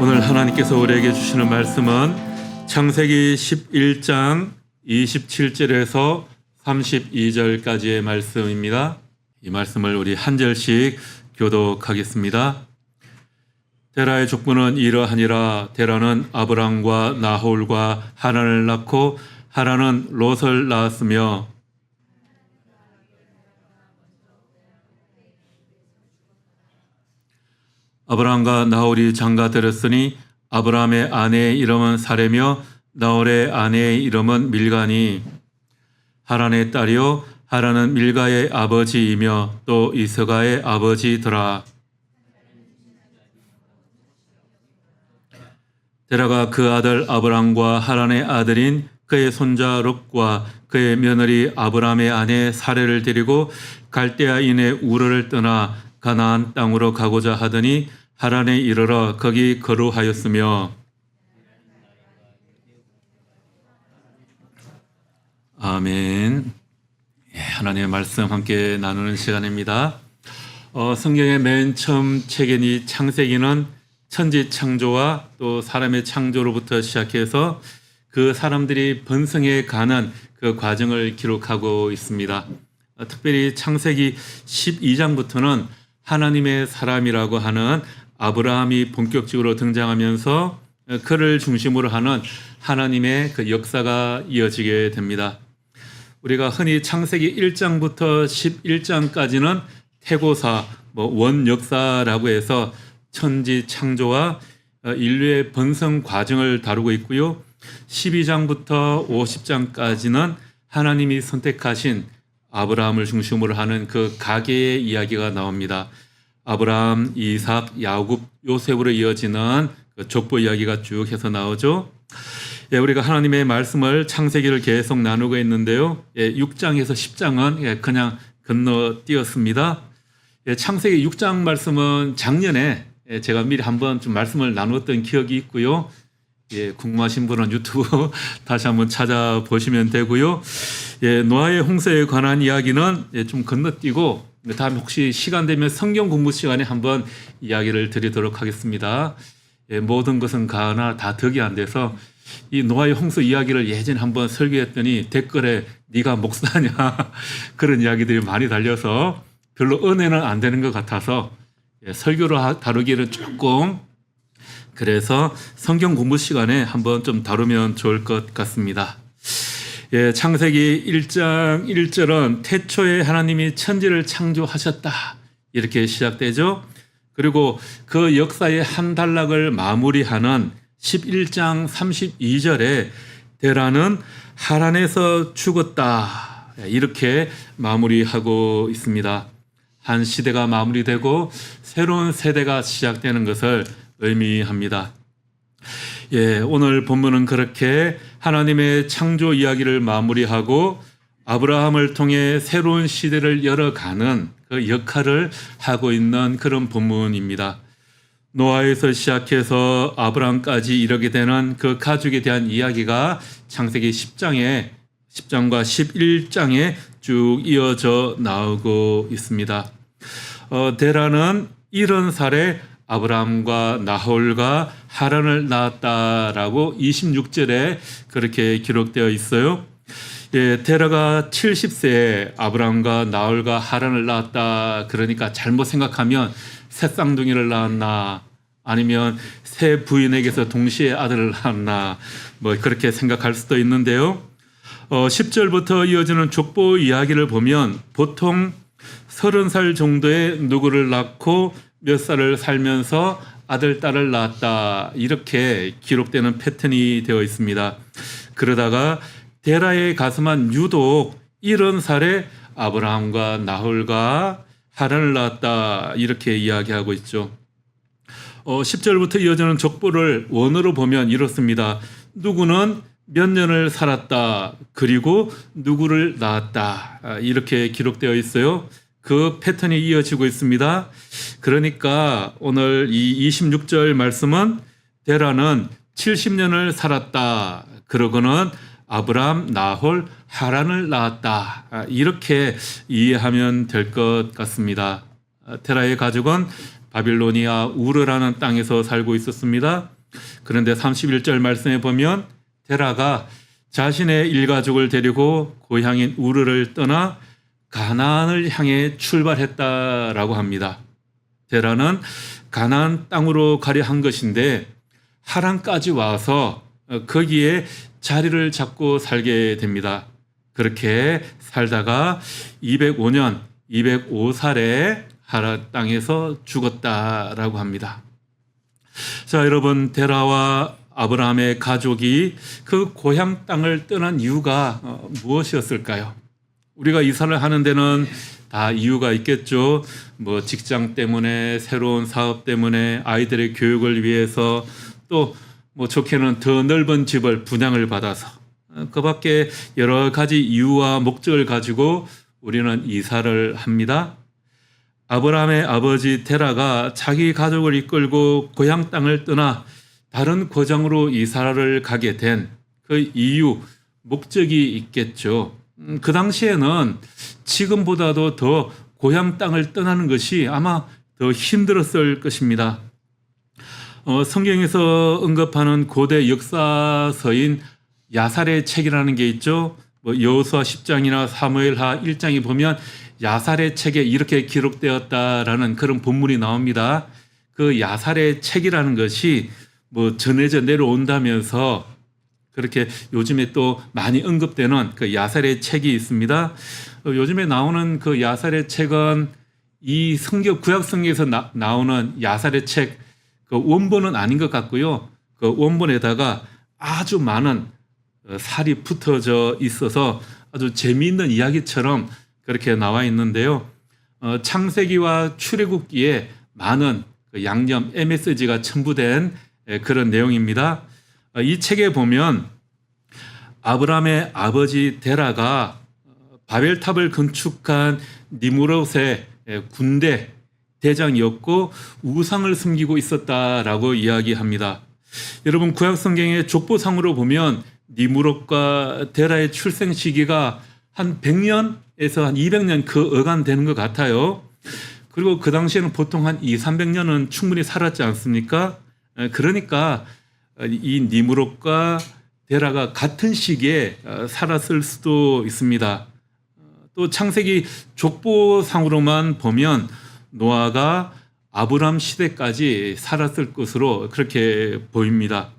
오늘 하나님께서 우리에게 주시는 말씀은 창세기 11장 27절에서 32절까지의 말씀입니다. 이 말씀을 우리 한 절씩 교독하겠습니다. 데라의 족보는 이러하니라. 데라는 아브람과 나홀과 하란을 낳고 하란은 롯을 낳았으며 아브람과 나홀이 장가들었으니 아브람의 아내의 이름은 사레며 나홀의 아내의 이름은 밀가니 하란의 딸이요 하란은 밀가의 아버지이며 또 이스가의 아버지더라. 데라가 그 아들 아브람과 하란의 아들인 그의 손자 롯과 그의 며느리 아브람의 아내 사레를 데리고 갈대아인의 우르를 떠나 가나안 땅으로 가고자 하더니 하란에 이르러 거기 거루하였으며. 아멘. 하나님의 말씀 함께 나누는 시간입니다. 성경의 맨 처음 책인 이 창세기는 천지 창조와 또 사람의 창조로부터 시작해서 그 사람들이 번성해 가는 그 과정을 기록하고 있습니다. 특별히 창세기 12장부터는 하나님의 사람이라고 하는 아브라함이 본격적으로 등장하면서 그를 중심으로 하는 하나님의 그 역사가 이어지게 됩니다. 우리가 흔히 창세기 1장부터 11장까지는 태고사, 원역사라고 해서 천지 창조와 인류의 번성 과정을 다루고 있고요. 12장부터 50장까지는 하나님이 선택하신 아브라함을 중심으로 하는 그 가계의 이야기가 나옵니다. 아브라함, 이삭, 야곱, 요셉으로 이어지는 그 족보 이야기가 쭉 해서 나오죠. 우리가 하나님의 말씀을 창세기를 계속 나누고 있는데요. 6장에서 10장은 그냥 건너뛰었습니다. 창세기 6장 말씀은 작년에 제가 미리 한번 좀 말씀을 나누었던 기억이 있고요. 궁금하신 분은 유튜브 다시 한번 찾아보시면 되고요. 노아의 홍수에 관한 이야기는 좀 건너뛰고 다음에 혹시 시간 되면 성경 공부 시간에 한번 이야기를 드리도록 하겠습니다. 모든 것은 가나 다 덕이 안 돼서 이 노아의 홍수 이야기를 예전에 한번 설교했더니 댓글에 네가 목사냐 그런 이야기들이 많이 달려서 별로 은혜는 안 되는 것 같아서 설교로 다루기는 조금, 그래서 성경 공부 시간에 한번 좀 다루면 좋을 것 같습니다. 창세기 1장 1절은 태초에 하나님이 천지를 창조하셨다 이렇게 시작되죠. 그리고 그 역사의 한 단락을 마무리하는 11장 32절에 데라는 하란에서 죽었다 이렇게 마무리하고 있습니다. 한 시대가 마무리되고 새로운 세대가 시작되는 것을 의미합니다. 오늘 본문은 그렇게 하나님의 창조 이야기를 마무리하고 아브라함을 통해 새로운 시대를 열어가는 그 역할을 하고 있는 그런 본문입니다. 노아에서 시작해서 아브라함까지 이르게 되는 그 가족에 대한 이야기가 창세기 10장과 11장에 쭉 이어져 나오고 있습니다. 데라는 70살에 아브람과 나홀과 하란을 낳았다라고 26절에 그렇게 기록되어 있어요. 데라가 70세에 아브람과 나홀과 하란을 낳았다. 그러니까 잘못 생각하면 새 쌍둥이를 낳았나 아니면 새 부인에게서 동시에 아들을 낳았나 그렇게 생각할 수도 있는데요. 10절부터 이어지는 족보 이야기를 보면 보통 30살 정도의 누구를 낳고 몇 살을 살면서 아들, 딸을 낳았다 이렇게 기록되는 패턴이 되어 있습니다. 그러다가 데라의 가슴은 유독 70살에 아브라함과 나홀과 하란을 낳았다 이렇게 이야기하고 있죠. 10절부터 이어지는 족보를 원어로 보면 이렇습니다. 누구는 몇 년을 살았다 그리고 누구를 낳았다 이렇게 기록되어 있어요. 그 패턴이 이어지고 있습니다. 그러니까 오늘 이 26절 말씀은 데라는 70년을 살았다. 그러고는 아브람, 나홀, 하란을 낳았다. 이렇게 이해하면 될 것 같습니다. 데라의 가족은 바빌로니아 우르라는 땅에서 살고 있었습니다. 그런데 31절 말씀에 보면 데라가 자신의 일가족을 데리고 고향인 우르를 떠나 가나안을 향해 출발했다라고 합니다. 데라는 가나안 땅으로 가려 한 것인데 하란까지 와서 거기에 자리를 잡고 살게 됩니다. 그렇게 살다가 205년 205살에 하란 땅에서 죽었다라고 합니다. 자, 여러분, 데라와 아브라함의 가족이 그 고향 땅을 떠난 이유가 무엇이었을까요? 우리가 이사를 하는 데는 다 이유가 있겠죠. 뭐 직장 때문에, 새로운 사업 때문에, 아이들의 교육을 위해서, 또 뭐 좋게는 더 넓은 집을 분양을 받아서, 그 밖에 여러 가지 이유와 목적을 가지고 우리는 이사를 합니다. 아브라함의 아버지 데라가 자기 가족을 이끌고 고향 땅을 떠나 다른 고장으로 이사를 가게 된 그 이유, 목적이 있겠죠. 그 당시에는 지금보다도 더 고향 땅을 떠나는 것이 아마 더 힘들었을 것입니다. 성경에서 언급하는 고대 역사서인 야살의 책이라는 게 있죠. 여호수아 10장이나 사무엘하 1장에 보면 야살의 책에 이렇게 기록되었다라는 그런 본문이 나옵니다. 그 야살의 책이라는 것이 뭐 전해져 내려온다면서 그렇게 요즘에 또 많이 언급되는 그 야살의 책이 있습니다. 요즘에 나오는 그 야살의 책은 이 성경 구약 성경에서 나오는 야살의 책 그 원본은 아닌 것 같고요. 그 원본에다가 아주 많은 살이 붙어져 있어서 아주 재미있는 이야기처럼 그렇게 나와 있는데요. 창세기와 출애굽기에 많은 그 양념 MSG가 첨부된 그런 내용입니다. 이 책에 보면 아브라함의 아버지 데라가 바벨탑을 건축한 니므롯의 군대 대장이었고 우상을 숨기고 있었다라고 이야기합니다. 여러분, 구약 성경의 족보상으로 보면 니므롯과 데라의 출생 시기가 한 100년에서 한 200년 그 어간되는 것 같아요. 그리고 그 당시에는 보통 한 200~300년은 충분히 살았지 않습니까? 그러니까 이 니므롯과 데라가 같은 시기에 살았을 수도 있습니다. 또 창세기 족보상으로만 보면 노아가 아브람 시대까지 살았을 것으로 그렇게 보입니다.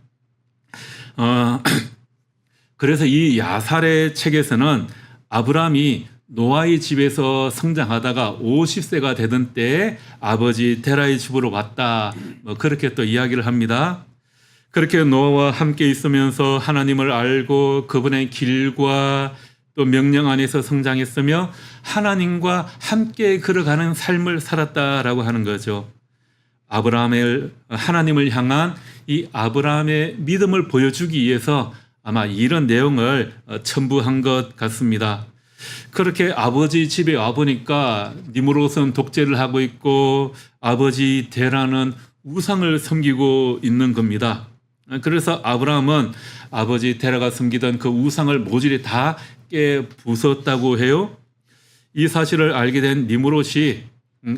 그래서 이 야살의 책에서는 아브람이 노아의 집에서 성장하다가 50세가 되던 때에 아버지 데라의 집으로 왔다. 그렇게 또 이야기를 합니다. 그렇게 노아와 함께 있으면서 하나님을 알고 그분의 길과 또 명령 안에서 성장했으며 하나님과 함께 걸어가는 삶을 살았다라고 하는 거죠. 하나님을 향한 이 아브라함의 믿음을 보여주기 위해서 아마 이런 내용을 첨부한 것 같습니다. 그렇게 아버지 집에 와보니까 니므롯은 독재를 하고 있고 아버지 데라는 우상을 섬기고 있는 겁니다. 그래서 아브라함은 아버지 데라가 섬기던 그 우상을 모조리 다 깨부쉈다고 해요. 이 사실을 알게 된 니므롯이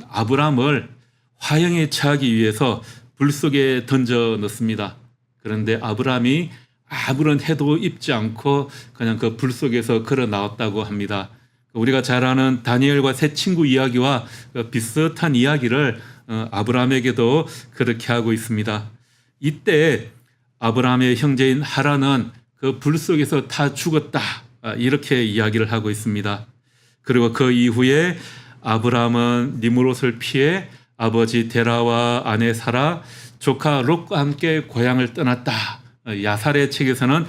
아브라함을 화형에 처하기 위해서 불 속에 던져 넣습니다. 그런데 아브라함이 아무런 해도 입지 않고 그냥 그 불 속에서 걸어 나왔다고 합니다. 우리가 잘 아는 다니엘과 세 친구 이야기와 비슷한 이야기를 아브라함에게도 그렇게 하고 있습니다. 이때 아브라함의 형제인 하란은 그 불 속에서 다 죽었다, 이렇게 이야기를 하고 있습니다. 그리고 그 이후에 아브라함은 니므롯을 피해 아버지 데라와 아내 사라, 조카 롯과 함께 고향을 떠났다. 야살의 책에서는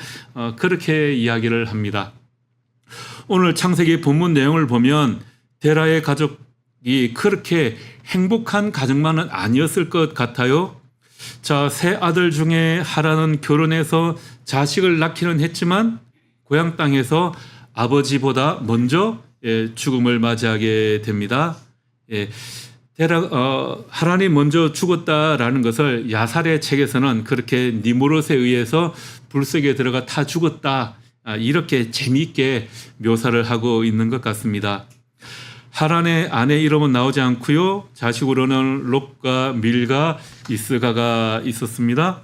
그렇게 이야기를 합니다. 오늘 창세기 본문 내용을 보면 데라의 가족이 그렇게 행복한 가정만은 아니었을 것 같아요. 자, 세 아들 중에 하란은 결혼해서 자식을 낳기는 했지만 고향 땅에서 아버지보다 먼저 죽음을 맞이하게 됩니다. 하란이 먼저 죽었다라는 것을 야살의 책에서는 그렇게 니므롯에 의해서 불 속에 들어가 타 죽었다, 이렇게 재미있게 묘사를 하고 있는 것 같습니다. 하란의 아내 이름은 나오지 않고요. 자식으로는 롯과 밀과 이스가가 있었습니다.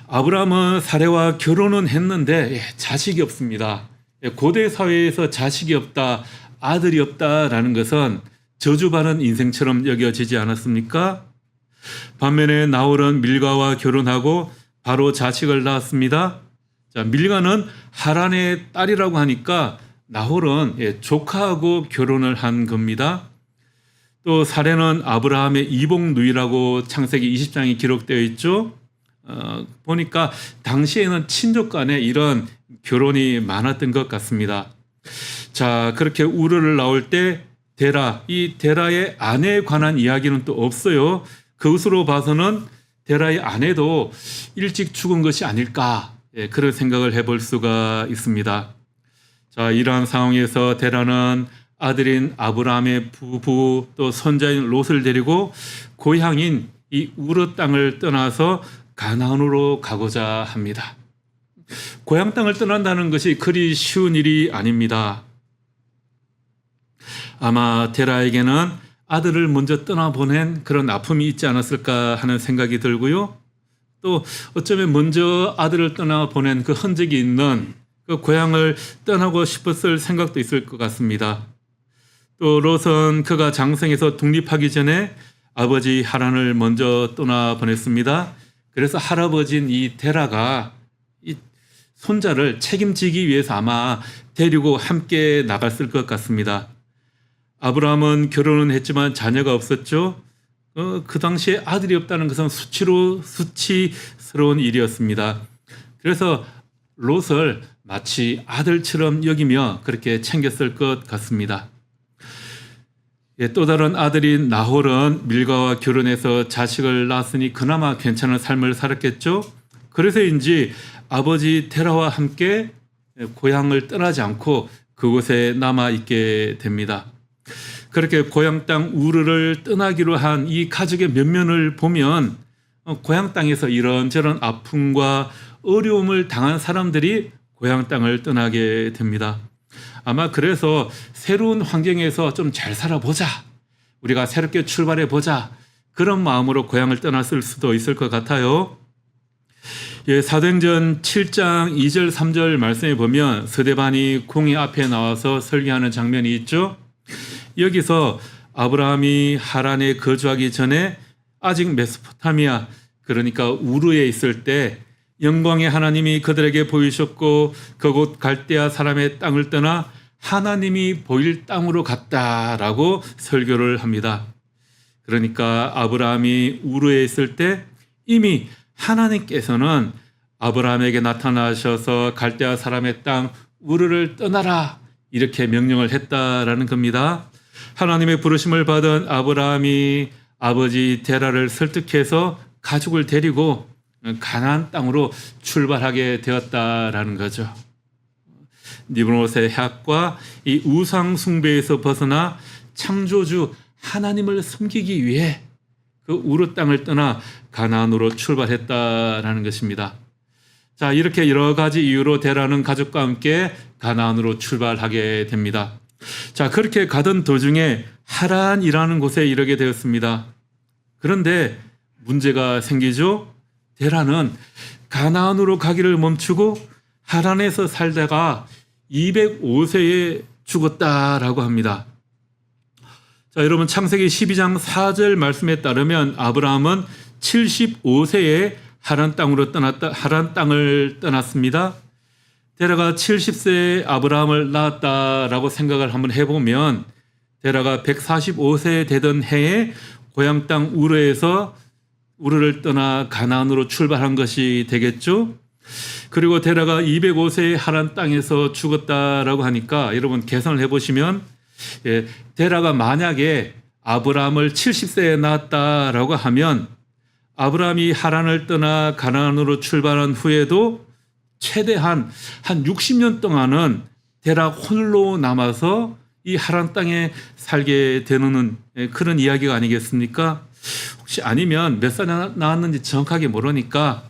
아브라함은 사레와 결혼은 했는데 자식이 없습니다. 고대 사회에서 자식이 없다, 아들이 없다라는 것은 저주받은 인생처럼 여겨지지 않았습니까? 반면에 나홀은 밀가와 결혼하고 바로 자식을 낳았습니다. 자, 밀가는 하란의 딸이라고 하니까 나홀은 조카하고 결혼을 한 겁니다. 또 사레는 아브라함의 이복누이라고 창세기 20장에 기록되어 있죠. 보니까 당시에는 친족 간에 이런 결혼이 많았던 것 같습니다. 자, 그렇게 우르를 낳을 때 이 데라의 아내에 관한 이야기는 또 없어요. 그것으로 봐서는 데라의 아내도 일찍 죽은 것이 아닐까, 그런 생각을 해볼 수가 있습니다. 자, 이러한 상황에서 데라는 아들인 아브라함의 부부 또 손자인 롯을 데리고 고향인 이 우르 땅을 떠나서 가나안으로 가고자 합니다. 고향 땅을 떠난다는 것이 그리 쉬운 일이 아닙니다. 아마 데라에게는 아들을 먼저 떠나보낸 그런 아픔이 있지 않았을까 하는 생각이 들고요. 또 어쩌면 먼저 아들을 떠나보낸 그 흔적이 있는 그 고향을 떠나고 싶었을 생각도 있을 것 같습니다. 또 롯은 그가 장성에서 독립하기 전에 아버지 하란을 먼저 떠나보냈습니다. 그래서 할아버지인 이 데라가 이 손자를 책임지기 위해서 아마 데리고 함께 나갔을 것 같습니다. 아브라함은 결혼은 했지만 자녀가 없었죠. 그 당시에 아들이 없다는 것은 수치스러운 일이었습니다. 그래서 롯을 마치 아들처럼 여기며 그렇게 챙겼을 것 같습니다. 또 다른 아들인 나홀은 밀가와 결혼해서 자식을 낳았으니 그나마 괜찮은 삶을 살았겠죠. 그래서인지 아버지 테라와 함께 고향을 떠나지 않고 그곳에 남아 있게 됩니다. 그렇게 고향 땅 우르를 떠나기로 한 이 가족의 면면을 보면 고향 땅에서 이런저런 아픔과 어려움을 당한 사람들이 고향 땅을 떠나게 됩니다. 아마 그래서 새로운 환경에서 좀 잘 살아보자, 우리가 새롭게 출발해보자, 그런 마음으로 고향을 떠났을 수도 있을 것 같아요. 사도행전 7장 2절 3절 말씀에 보면 스데반이 공회 앞에 나와서 설교하는 장면이 있죠. 여기서 아브라함이 하란에 거주하기 전에 아직 메소포타미아, 그러니까 우르에 있을 때 영광의 하나님이 그들에게 보이셨고 그곳 갈대아 사람의 땅을 떠나 하나님이 보일 땅으로 갔다라고 설교를 합니다. 그러니까 아브라함이 우르에 있을 때 이미 하나님께서는 아브라함에게 나타나셔서 갈대아 사람의 땅 우르를 떠나라 이렇게 명령을 했다라는 겁니다. 하나님의 부르심을 받은 아브라함이 아버지 데라를 설득해서 가족을 데리고 가나안 땅으로 출발하게 되었다라는 거죠. 니브롯의 학과 이 우상 숭배에서 벗어나 창조주 하나님을 섬기기 위해 그 우르 땅을 떠나 가나안으로 출발했다라는 것입니다. 자, 이렇게 여러 가지 이유로 데라는 가족과 함께 가나안으로 출발하게 됩니다. 자, 그렇게 가던 도중에 하란이라는 곳에 이르게 되었습니다. 그런데 문제가 생기죠. 데라는 가나안으로 가기를 멈추고 하란에서 살다가 205세에 죽었다라고 합니다. 자, 여러분 창세기 12장 4절 말씀에 따르면 아브라함은 75세에 하란 땅을 떠났습니다. 데라가 70세에 아브라함을 낳았다라고 생각을 한번 해보면 데라가 145세 되던 해에 고향 땅 우르를 떠나 가나안으로 출발한 것이 되겠죠. 그리고 데라가 205세에 하란 땅에서 죽었다라고 하니까 여러분 계산을 해보시면 데라가 만약에 아브라함을 70세에 낳았다라고 하면 아브라함이 하란을 떠나 가나안으로 출발한 후에도 최대한 한 60년 동안은 데라 홀로 남아서 이 하란 땅에 살게 되는 그런 이야기가 아니겠습니까? 혹시 아니면 몇 살 낳았는지 정확하게 모르니까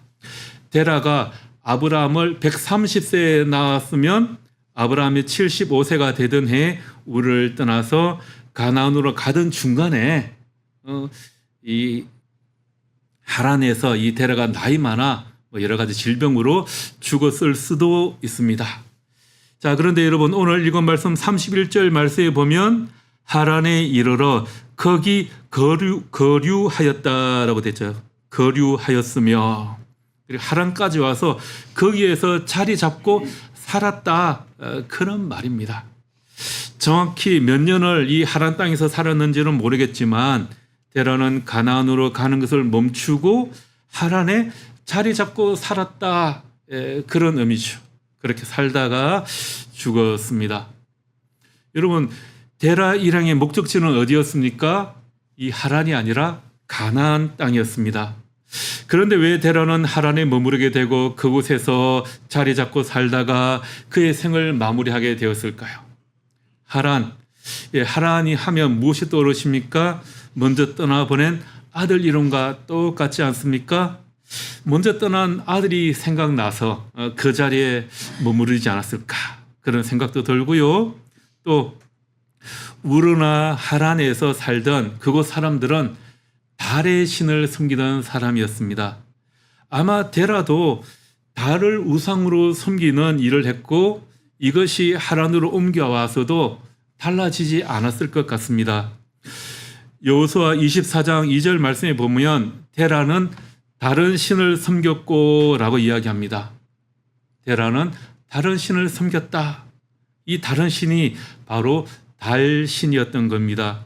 데라가 아브라함을 130세에 낳았으면 아브라함이 75세가 되던 해에 우르를 떠나서 가나안으로 가던 중간에 이 하란에서 이 데라가 나이 많아 여러 가지 질병으로 죽었을 수도 있습니다. 자, 그런데 여러분 오늘 읽은 말씀 31절 말씀에 보면 하란에 이르러 거기 거류하였다라고 됐죠. 거류하였으며 그리고 하란까지 와서 거기에서 자리 잡고 살았다, 그런 말입니다. 정확히 몇 년을 이 하란 땅에서 살았는지는 모르겠지만 데라는 가나안으로 가는 것을 멈추고 하란에 자리 잡고 살았다, 그런 의미죠. 그렇게 살다가 죽었습니다. 여러분, 데라 일행의 목적지는 어디였습니까? 이 하란이 아니라 가나안 땅이었습니다. 그런데 왜 데라는 하란에 머무르게 되고 그곳에서 자리 잡고 살다가 그의 생을 마무리하게 되었을까요? 하란, 하란이 하면 무엇이 떠오르십니까? 먼저 떠나보낸 아들 이름과 똑같지 않습니까? 먼저 떠난 아들이 생각나서 그 자리에 머무르지 않았을까, 그런 생각도 들고요. 또 우르나 하란에서 살던 그곳 사람들은 달의 신을 섬기던 사람이었습니다. 아마 데라도 달을 우상으로 섬기는 일을 했고 이것이 하란으로 옮겨와서도 달라지지 않았을 것 같습니다. 여호수아 24장 2절 말씀에 보면 데라는 다른 신을 섬겼고 라고 이야기합니다. 데라는 다른 신을 섬겼다. 이 다른 신이 바로 달신이었던 겁니다.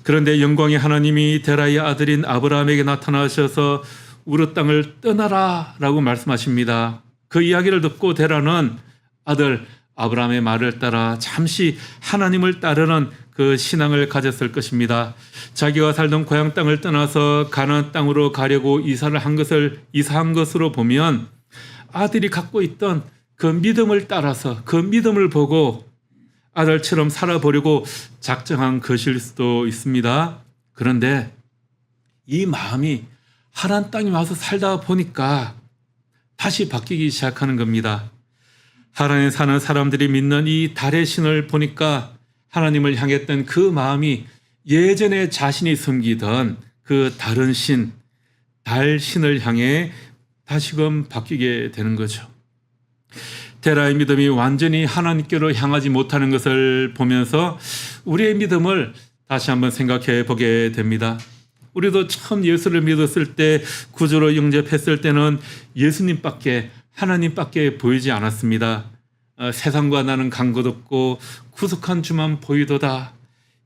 그런데 영광의 하나님이 데라의 아들인 아브라함에게 나타나셔서 우르 땅을 떠나라 라고 말씀하십니다. 그 이야기를 듣고 데라는 아들 아브라함의 말을 따라 잠시 하나님을 따르는 그 신앙을 가졌을 것입니다. 자기가 살던 고향 땅을 떠나서 가나안 땅으로 가려고 이사한 것으로 보면 아들이 갖고 있던 그 믿음을 따라서 그 믿음을 보고 아들처럼 살아보려고 작정한 것일 수도 있습니다. 그런데 이 마음이 하란 땅에 와서 살다 보니까 다시 바뀌기 시작하는 겁니다. 하란에 사는 사람들이 믿는 이 달의 신을 보니까 하나님을 향했던 그 마음이 예전에 자신이 섬기던 그 다른 신, 달 신을 향해 다시금 바뀌게 되는 거죠. 데라의 믿음이 완전히 하나님께로 향하지 못하는 것을 보면서 우리의 믿음을 다시 한번 생각해 보게 됩니다. 우리도 처음 예수를 믿었을 때, 구주로 영접했을 때는 예수님밖에, 하나님밖에 보이지 않았습니다. 세상과 나는 간 것 없고 구속한 주만 보이도다,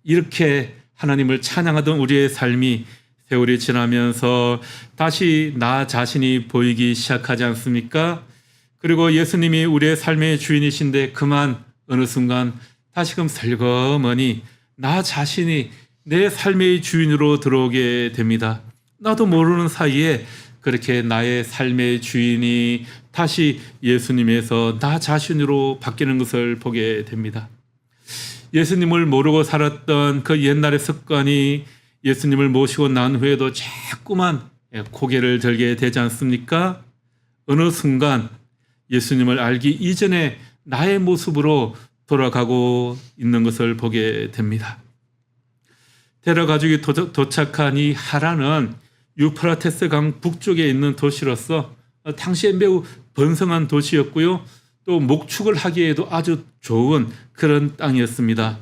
이렇게 하나님을 찬양하던 우리의 삶이 세월이 지나면서 다시 나 자신이 보이기 시작하지 않습니까? 그리고 예수님이 우리의 삶의 주인이신데 그만 어느 순간 다시금 슬그머니 나 자신이 내 삶의 주인으로 들어오게 됩니다. 나도 모르는 사이에 그렇게 나의 삶의 주인이 다시 예수님에서 나 자신으로 바뀌는 것을 보게 됩니다. 예수님을 모르고 살았던 그 옛날의 습관이 예수님을 모시고 난 후에도 자꾸만 고개를 들게 되지 않습니까? 어느 순간 예수님을 알기 이전에 나의 모습으로 돌아가고 있는 것을 보게 됩니다. 데라 가족이 도착한 이 하란은 유프라테스 강 북쪽에 있는 도시로서 당시에 매우 번성한 도시였고요. 또 목축을 하기에도 아주 좋은 그런 땅이었습니다.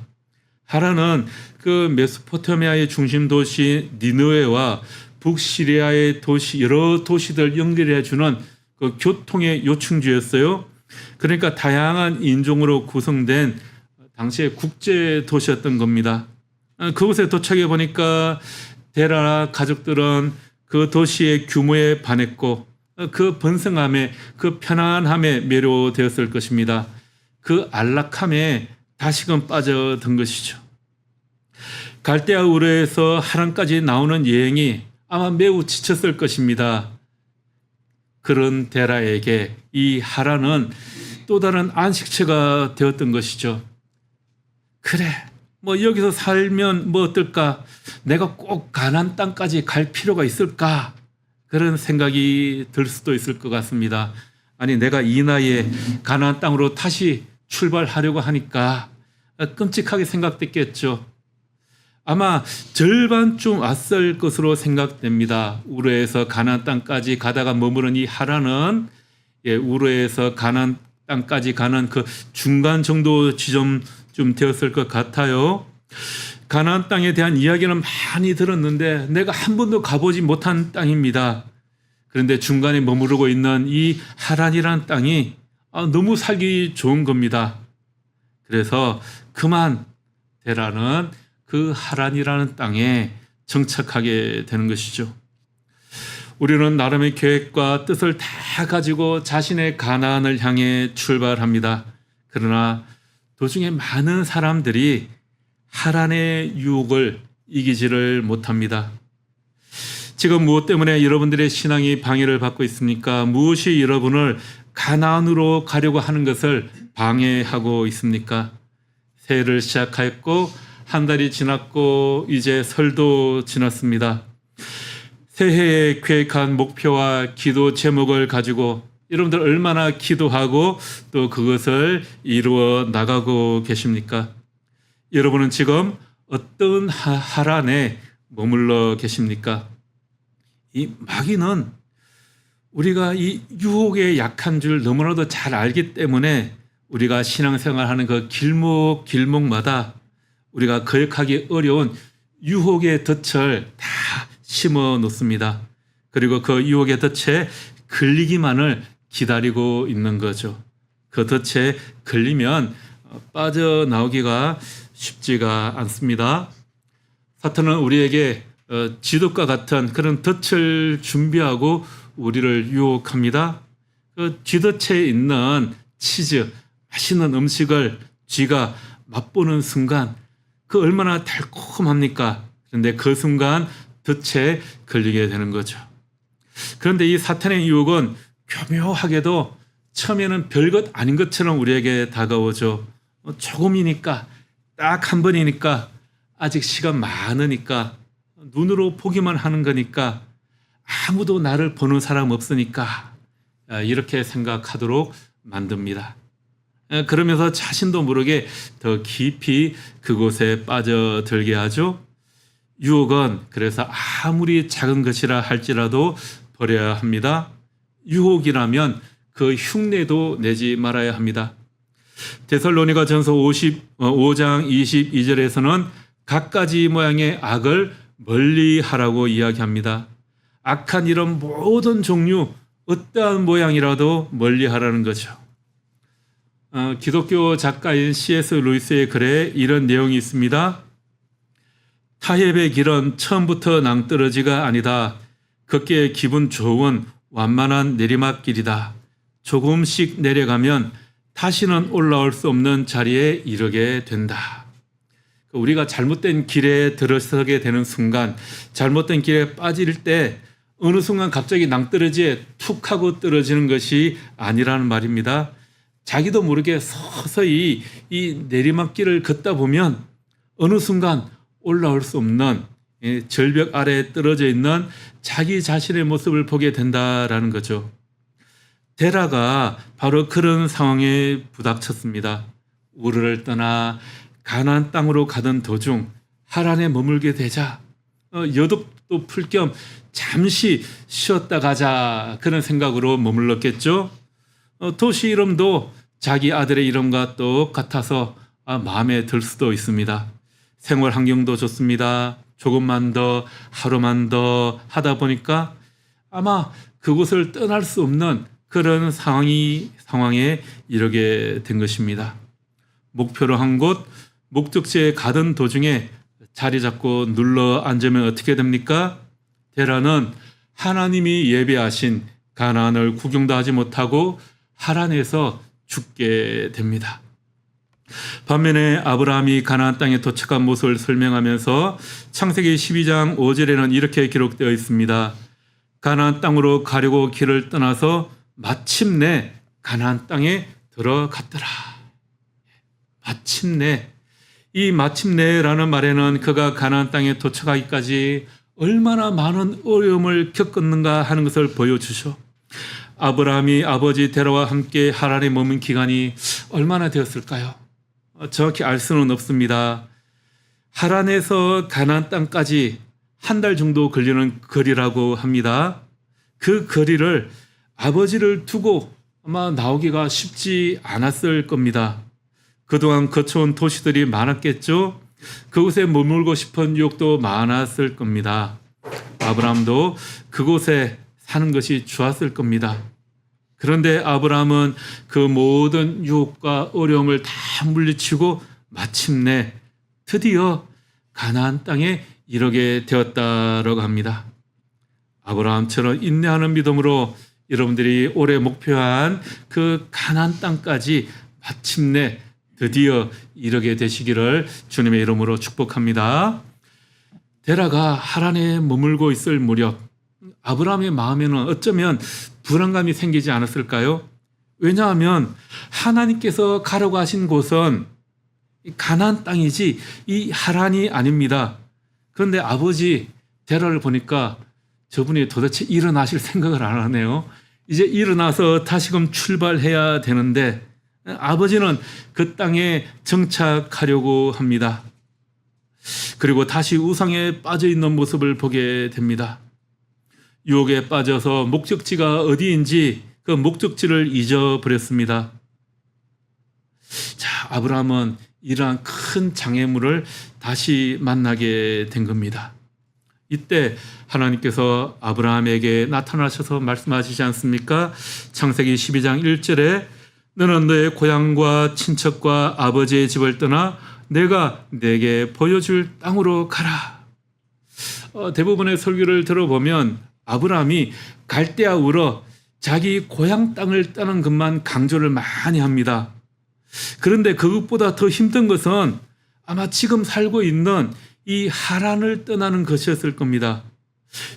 하란은 그 메소포타미아의 중심 도시 니느웨와 북시리아의 도시, 여러 도시들 연결해 주는 그 교통의 요충지였어요. 그러니까 다양한 인종으로 구성된 당시의 국제 도시였던 겁니다. 그곳에 도착해 보니까 데라 가족들은 그 도시의 규모에 반했고 그 번성함에, 그 편안함에 매료되었을 것입니다. 그 안락함에 다시금 빠져든 것이죠. 갈대아 우르에서 하란까지 나오는 여행이 아마 매우 지쳤을 것입니다. 그런 데라에게 이 하란은 또 다른 안식처가 되었던 것이죠. 그래, 뭐 여기서 살면 뭐 어떨까? 내가 꼭 가나안 땅까지 갈 필요가 있을까? 그런 생각이 들 수도 있을 것 같습니다. 아니, 내가 이 나이에 가나안 땅으로 다시 출발하려고 하니까 끔찍하게 생각됐겠죠. 아마 절반쯤 왔을 것으로 생각됩니다. 우르에서 가나안 땅까지 가다가 머무른 이 하란은 우르에서 가나안 땅까지 가는 그 중간 정도 지점쯤 되었을 것 같아요. 가나안 땅에 대한 이야기는 많이 들었는데 내가 한 번도 가보지 못한 땅입니다. 그런데 중간에 머무르고 있는 이 하란이라는 땅이 너무 살기 좋은 겁니다. 그래서 그만 데라는 그 하란이라는 땅에 정착하게 되는 것이죠. 우리는 나름의 계획과 뜻을 다 가지고 자신의 가나안을 향해 출발합니다. 그러나 도중에 많은 사람들이 하란의 유혹을 이기지를 못합니다. 지금 무엇 때문에 여러분들의 신앙이 방해를 받고 있습니까? 무엇이 여러분을 가나안으로 가려고 하는 것을 방해하고 있습니까? 새해를 시작하였고 한 달이 지났고 이제 설도 지났습니다. 새해에 계획한 목표와 기도 제목을 가지고 여러분들 얼마나 기도하고 또 그것을 이루어 나가고 계십니까? 여러분은 지금 어떤 하란에 머물러 계십니까? 이 마귀는 우리가 이 유혹에 약한 줄 너무나도 잘 알기 때문에 우리가 신앙생활하는 그 길목마다 우리가 거역하기 어려운 유혹의 덫을 다 심어 놓습니다. 그리고 그 유혹의 덫에 걸리기만을 기다리고 있는 거죠. 그 덫에 걸리면 빠져나오기가 쉽지가 않습니다. 사탄은 우리에게 지독과 같은 그런 덫을 준비하고 우리를 유혹합니다. 그 쥐덫에 있는 치즈, 맛있는 음식을 쥐가 맛보는 순간 그 얼마나 달콤합니까? 그런데 그 순간 덫에 걸리게 되는 거죠. 그런데 이 사탄의 유혹은 교묘하게도 처음에는 별것 아닌 것처럼 우리에게 다가오죠. 조금이니까, 딱 한 번이니까, 아직 시간 많으니까, 눈으로 보기만 하는 거니까, 아무도 나를 보는 사람 없으니까 이렇게 생각하도록 만듭니다. 그러면서 자신도 모르게 더 깊이 그곳에 빠져들게 하죠. 유혹은 그래서 아무리 작은 것이라 할지라도 버려야 합니다. 유혹이라면 그 흉내도 내지 말아야 합니다. 데살로니가전서 5장 22절에서는 갖가지 모양의 악을 멀리하라고 이야기합니다. 악한 이런 모든 종류 어떠한 모양이라도 멀리하라는 거죠. 기독교 작가인 C.S. 루이스의 글에 이런 내용이 있습니다. 타협의 길은 처음부터 낭떠러지가 아니다. 걷기에 기분 좋은 완만한 내리막길이다. 조금씩 내려가면 다시는 올라올 수 없는 자리에 이르게 된다. 우리가 잘못된 길에 들어서게 되는 순간, 잘못된 길에 빠질 때 어느 순간 갑자기 낭떠러지에 툭 하고 떨어지는 것이 아니라는 말입니다. 자기도 모르게 서서히 이 내리막길을 걷다 보면 어느 순간 올라올 수 없는 절벽 아래에 떨어져 있는 자기 자신의 모습을 보게 된다라는 거죠. 데라가 바로 그런 상황에 부닥쳤습니다. 우르를 떠나 가나안 땅으로 가던 도중 하란에 머물게 되자 여독도 풀 겸 잠시 쉬었다 가자 그런 생각으로 머물렀겠죠. 도시 이름도 자기 아들의 이름과 똑같아서 마음에 들 수도 있습니다. 생활 환경도 좋습니다. 조금만 더 하루만 더 하다 보니까 아마 그곳을 떠날 수 없는 그런 상황에 이르게 된 것입니다. 목표로 한 곳 목적지에 가던 도중에 자리 잡고 눌러 앉으면 어떻게 됩니까? 데라는 하나님이 예비하신 가나안을 구경도 하지 못하고 하란에서 죽게 됩니다. 반면에 아브라함이 가나안 땅에 도착한 모습을 설명하면서 창세기 12장 5절에는 이렇게 기록되어 있습니다. 가나안 땅으로 가려고 길을 떠나서 마침내 가나안 땅에 들어갔더라. 마침내. 이 마침내라는 말에는 그가 가나안 땅에 도착하기까지 얼마나 많은 어려움을 겪었는가 하는 것을 보여주죠. 아브라함이 아버지 데라와 함께 하란에 머문 기간이 얼마나 되었을까요? 정확히 알 수는 없습니다. 하란에서 가나안 땅까지 한 달 정도 걸리는 거리라고 합니다. 그 거리를 아버지를 두고 아마 나오기가 쉽지 않았을 겁니다. 그동안 거쳐온 도시들이 많았겠죠. 그곳에 머물고 싶은 유혹도 많았을 겁니다. 아브라함도 그곳에 사는 것이 좋았을 겁니다. 그런데 아브라함은 그 모든 유혹과 어려움을 다 물리치고 마침내 드디어 가나안 땅에 이르게 되었다라고 합니다. 아브라함처럼 인내하는 믿음으로 여러분들이 올해 목표한 그 가나안 땅까지 마침내 드디어 이르게 되시기를 주님의 이름으로 축복합니다. 데라가 하란에 머물고 있을 무렵 아브라함의 마음에는 어쩌면 불안감이 생기지 않았을까요? 왜냐하면 하나님께서 가라고 하신 곳은 가나안 땅이지 이 하란이 아닙니다. 그런데 아버지 데라를 보니까 저분이 도대체 일어나실 생각을 안 하네요. 이제 일어나서 다시금 출발해야 되는데 아버지는 그 땅에 정착하려고 합니다. 그리고 다시 우상에 빠져 있는 모습을 보게 됩니다. 유혹에 빠져서 목적지가 어디인지 그 목적지를 잊어버렸습니다. 자, 아브라함은 이러한 큰 장애물을 다시 만나게 된 겁니다. 이때 하나님께서 아브라함에게 나타나셔서 말씀하시지 않습니까? 창세기 12장 1절에 너는 너의 고향과 친척과 아버지의 집을 떠나 내가 내게 보여줄 땅으로 가라. 대부분의 설교를 들어보면 아브라함이 갈대아 우러 자기 고향 땅을 떠난 것만 강조를 많이 합니다. 그런데 그것보다 더 힘든 것은 아마 지금 살고 있는 이 하란을 떠나는 것이었을 겁니다.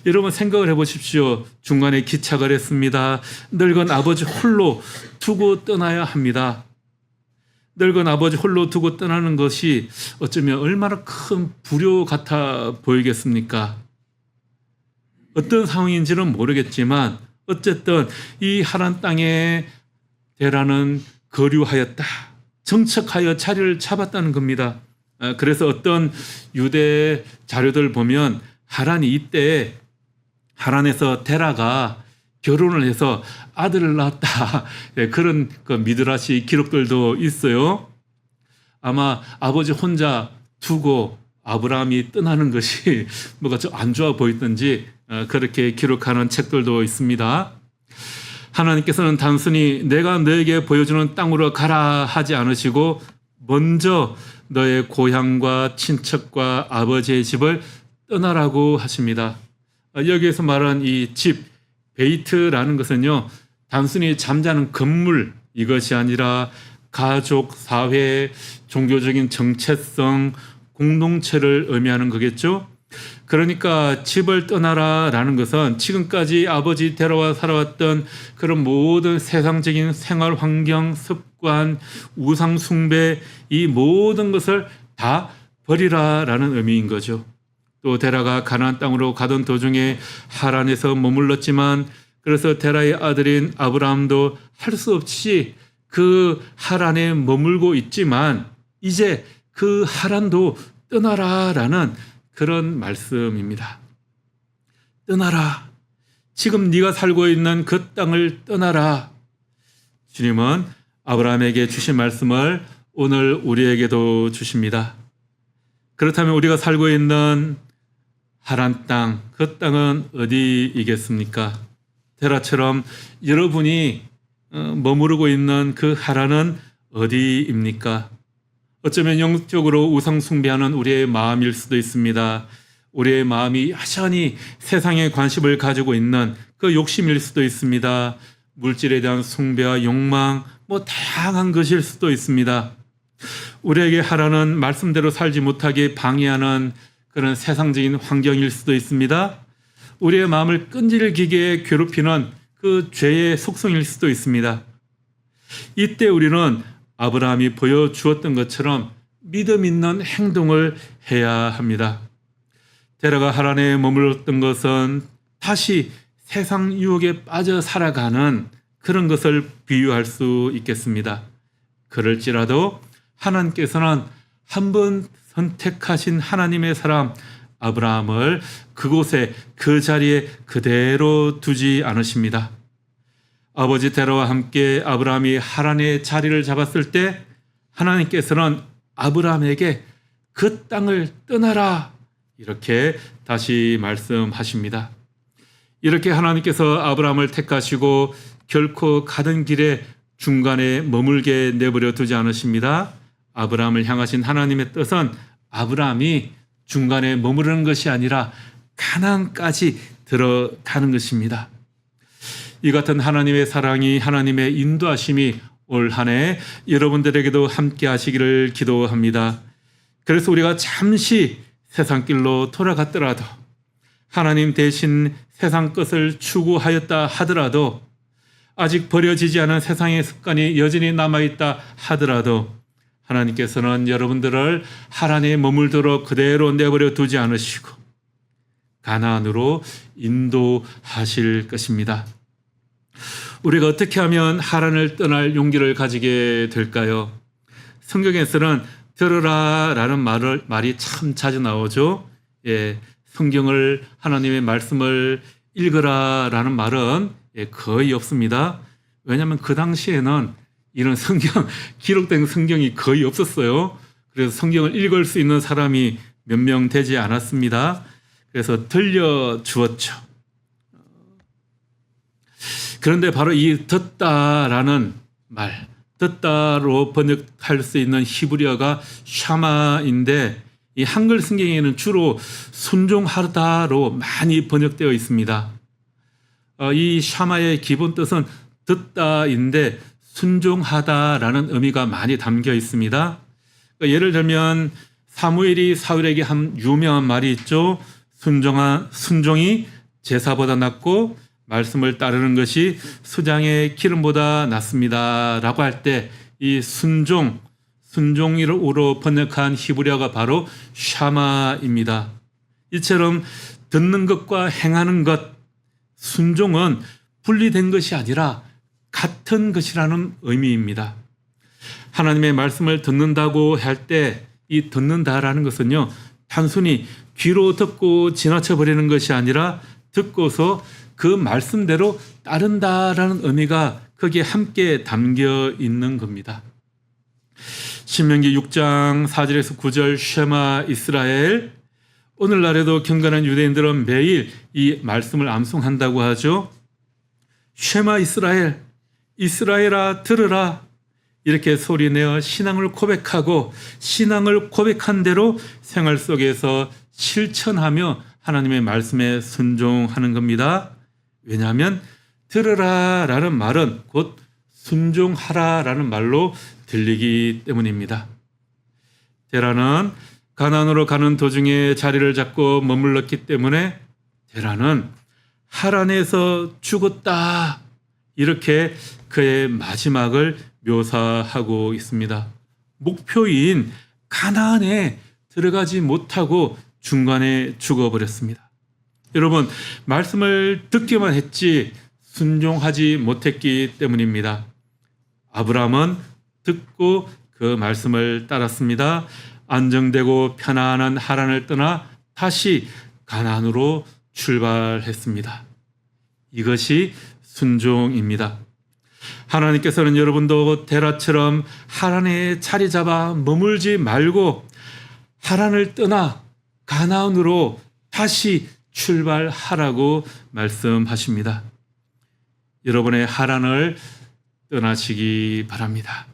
여러분 생각을 해보십시오. 중간에 기착을 했습니다. 늙은 아버지 홀로 두고 떠나야 합니다. 늙은 아버지 홀로 두고 떠나는 것이 어쩌면 얼마나 큰 불효 같아 보이겠습니까? 어떤 상황인지는 모르겠지만 어쨌든 이 하란 땅에 데라는 거류하였다. 정착하여 자리를 잡았다는 겁니다. 그래서 어떤 유대 자료들 보면 하란이 이때 하란에서 데라가 결혼을 해서 아들을 낳았다. 그런 그 미드라시 기록들도 있어요. 아마 아버지 혼자 두고 아브라함이 떠나는 것이 뭐가 좀 안 좋아 보이던지 그렇게 기록하는 책들도 있습니다. 하나님께서는 단순히 내가 너에게 보여주는 땅으로 가라 하지 않으시고 먼저 너의 고향과 친척과 아버지의 집을 떠나라고 하십니다. 여기에서 말한 이 집, 베이트라는 것은요, 단순히 잠자는 건물 이것이 아니라 가족, 사회, 종교적인 정체성, 공동체를 의미하는 거겠죠. 그러니까 집을 떠나라라는 것은 지금까지 아버지 데려와 살아왔던 그런 모든 세상적인 생활 환경, 습관, 우상 숭배 이 모든 것을 다 버리라라는 의미인 거죠. 또 데라가 가나안 땅으로 가던 도중에 하란에서 머물렀지만 그래서 데라의 아들인 아브라함도 할 수 없이 그 하란에 머물고 있지만 이제 그 하란도 떠나라라는 그런 말씀입니다. 떠나라. 지금 네가 살고 있는 그 땅을 떠나라. 주님은 아브라함에게 주신 말씀을 오늘 우리에게도 주십니다. 그렇다면 우리가 살고 있는 하란 땅, 그 땅은 어디이겠습니까? 데라처럼 여러분이 머무르고 있는 그 하란은 어디입니까? 어쩌면 영적으로 우상 숭배하는 우리의 마음일 수도 있습니다. 우리의 마음이 여전히 세상에 관심을 가지고 있는 그 욕심일 수도 있습니다. 물질에 대한 숭배와 욕망, 다양한 것일 수도 있습니다. 우리에게 하라는 말씀대로 살지 못하게 방해하는 그런 세상적인 환경일 수도 있습니다. 우리의 마음을 끈질기게 괴롭히는 그 죄의 속성일 수도 있습니다. 이때 우리는 아브라함이 보여주었던 것처럼 믿음 있는 행동을 해야 합니다. 데라가 하란에 머물렀던 것은 다시 세상 유혹에 빠져 살아가는 그런 것을 비유할 수 있겠습니다. 그럴지라도 하나님께서는 한 번 선택하신 하나님의 사람 아브라함을 그곳에 그 자리에 그대로 두지 않으십니다. 아버지 데라와 함께 아브라함이 하란의 자리를 잡았을 때 하나님께서는 아브라함에게 그 땅을 떠나라 이렇게 다시 말씀하십니다. 이렇게 하나님께서 아브라함을 택하시고 결코 가던 길에 중간에 머물게 내버려 두지 않으십니다. 아브라함을 향하신 하나님의 뜻은 아브라함이 중간에 머무르는 것이 아니라 가나안까지 들어가는 것입니다. 이 같은 하나님의 사랑이, 하나님의 인도하심이 올 한 해 여러분들에게도 함께 하시기를 기도합니다. 그래서 우리가 잠시 세상 길로 돌아갔더라도, 하나님 대신 세상 것을 추구하였다 하더라도, 아직 버려지지 않은 세상의 습관이 여전히 남아있다 하더라도 하나님께서는 여러분들을 하란에 머물도록 그대로 내버려 두지 않으시고 가나안으로 인도하실 것입니다. 우리가 어떻게 하면 하란을 떠날 용기를 가지게 될까요? 성경에서는 들으라 라는 말이 참 자주 나오죠. 성경을, 하나님의 말씀을 읽으라 라는 말은 거의 없습니다. 왜냐하면 그 당시에는 이런 성경, 기록된 성경이 거의 없었어요. 그래서 성경을 읽을 수 있는 사람이 몇 명 되지 않았습니다. 그래서 들려주었죠. 그런데 바로 이 듣다라는 말, 듣다로 번역할 수 있는 히브리어가 샤마인데, 이 한글 성경에는 주로 순종하다로 많이 번역되어 있습니다. 이 샤마의 기본 뜻은 듣다인데 순종하다라는 의미가 많이 담겨 있습니다. 예를 들면 사무엘이 사울에게 한 유명한 말이 있죠. 순종이 제사보다 낫고 말씀을 따르는 것이 수장의 기름보다 낫습니다 라고 할 때 이 순종으로 번역한 히브리어가 바로 샤마입니다. 이처럼 듣는 것과 행하는 것, 순종은 분리된 것이 아니라 같은 것이라는 의미입니다. 하나님의 말씀을 듣는다고 할 때 이 듣는다라는 것은요, 단순히 귀로 듣고 지나쳐 버리는 것이 아니라 듣고서 그 말씀대로 따른다라는 의미가 거기에 함께 담겨 있는 겁니다. 신명기 6장 4절에서 9절 쉐마 이스라엘, 오늘날에도 경건한 유대인들은 매일 이 말씀을 암송한다고 하죠. 쉐마 이스라엘, 이스라엘아 들으라, 이렇게 소리내어 신앙을 고백하고 신앙을 고백한 대로 생활 속에서 실천하며 하나님의 말씀에 순종하는 겁니다. 왜냐하면 들으라라는 말은 곧 순종하라라는 말로 들리기 때문입니다. 데라는 가나안으로 가는 도중에 자리를 잡고 머물렀기 때문에 데라는 하란에서 죽었다, 이렇게 그의 마지막을 묘사하고 있습니다. 목표인 가나안에 들어가지 못하고 중간에 죽어버렸습니다. 여러분, 말씀을 듣기만 했지 순종하지 못했기 때문입니다. 아브라함은 듣고 그 말씀을 따랐습니다. 안정되고 편안한 하란을 떠나 다시 가나안으로 출발했습니다. 이것이 순종입니다. 하나님께서는 여러분도 데라처럼 하란에 자리 잡아 머물지 말고 하란을 떠나 가나안으로 다시 출발하라고 말씀하십니다. 여러분의 하란을 떠나시기 바랍니다.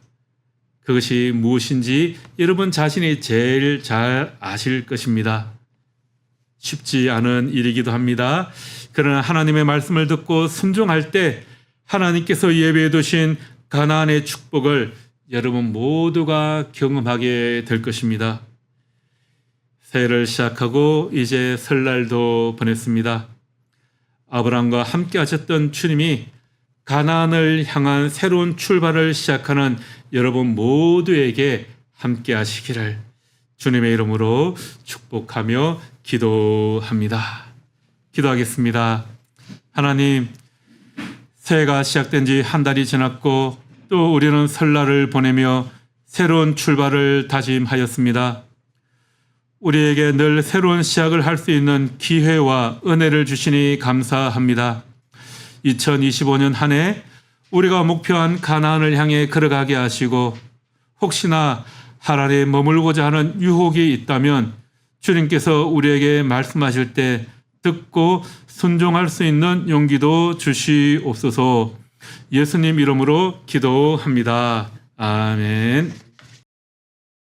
그것이 무엇인지 여러분 자신이 제일 잘 아실 것입니다. 쉽지 않은 일이기도 합니다. 그러나 하나님의 말씀을 듣고 순종할 때 하나님께서 예배해 두신 가나안의 축복을 여러분 모두가 경험하게 될 것입니다. 새해를 시작하고 이제 설날도 보냈습니다. 아브라함과 함께 하셨던 주님이 가나안을 향한 새로운 출발을 시작하는 여러분 모두에게 함께 하시기를 주님의 이름으로 축복하며 기도합니다. 기도하겠습니다. 하나님, 새해가 시작된 지 한 달이 지났고 또 우리는 설날을 보내며 새로운 출발을 다짐하였습니다. 우리에게 늘 새로운 시작을 할 수 있는 기회와 은혜를 주시니 감사합니다. 2025년 한 해 우리가 목표한 가나안을 향해 걸어가게 하시고 혹시나 하란에 머물고자 하는 유혹이 있다면 주님께서 우리에게 말씀하실 때 듣고 순종할 수 있는 용기도 주시옵소서. 예수님 이름으로 기도합니다. 아멘.